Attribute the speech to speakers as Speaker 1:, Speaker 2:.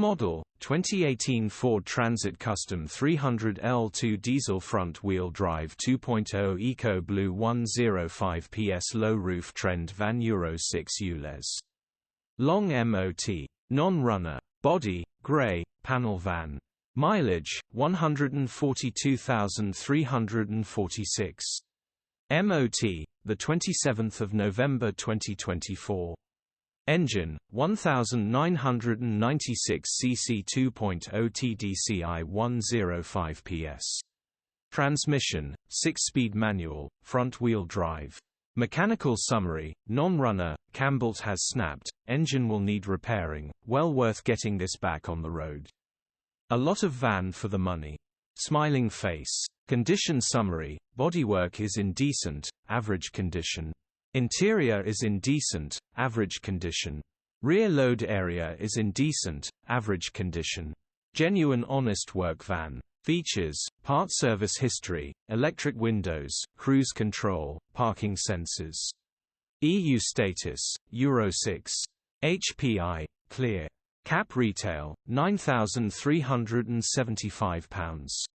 Speaker 1: model, 2018 Ford Transit Custom 300 L2 diesel front-wheel drive 2.0 EcoBlue 105ps low-roof trend van Euro 6 ULEZ. Long MOT. Non-runner. Body, grey, panel van. Mileage, 142,346. MOT, the 27th of November 2024. Engine, 1996 cc 2.0 TDCI 105ps. Transmission, 6-speed manual, front-wheel drive. Mechanical summary, non-runner, Cambelt has snapped, engine will need repairing, well worth getting this back on the road. A lot of van for the money. Smiling face. Condition summary, bodywork is in decent, average condition. Interior is in decent, average condition. Rear load area is in decent, average condition. Genuine honest work van. Features, part service history, electric windows, cruise control, parking sensors. EU status, Euro 6. HPI, clear. Cap retail, £9,375.